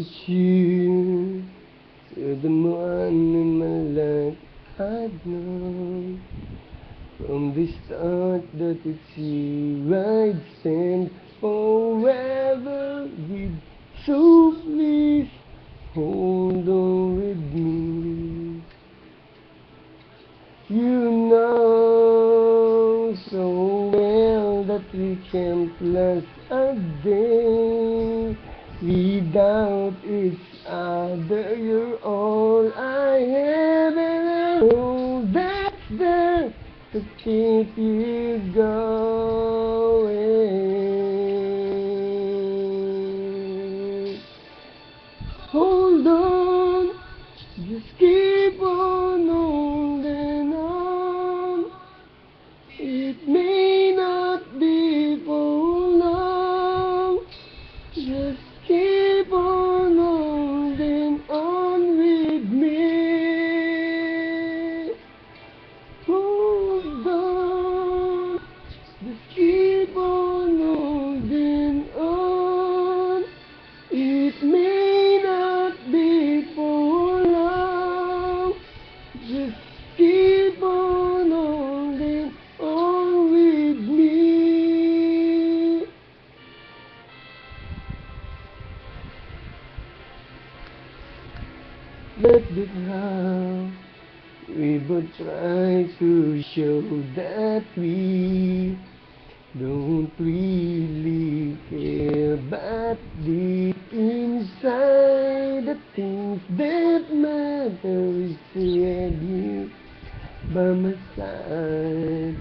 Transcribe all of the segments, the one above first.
It's you. You're the one in my life I've known from the start that it's you I'd stand forever with. So please hold on with me. You know so well that we can't last a day without each other. You're all I have, and I know that's there to keep you going. Hold on, just keep on holding on. It may not be for long. Just keep on holding on with me. Hold on, just keep on holding on. It may not be for long. Just keep on holding on with me. But how we both try to show that we don't really care, but deep inside the things that matter is to have you by my side.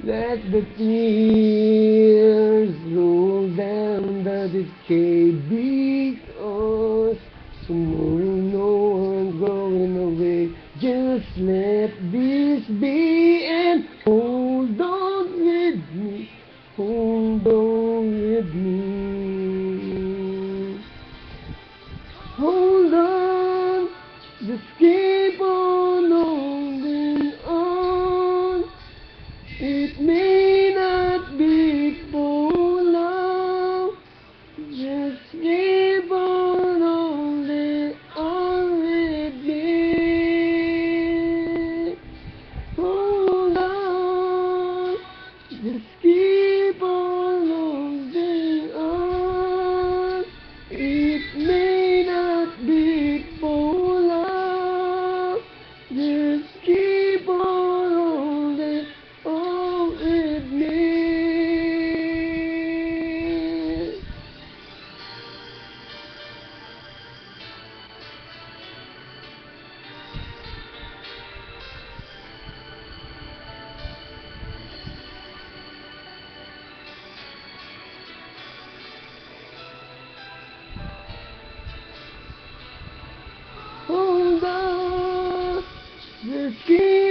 Let the tears roll down the decay because tomorrow no one's going away. Just let this be and hold on with me. Hold on with me. Hold on, just keep on holding on. It may not be for long. Just keep on holding on with me. Hold on, just keep on holding on. It may not be for long. Just keep on holding on with me. Hold on, just keep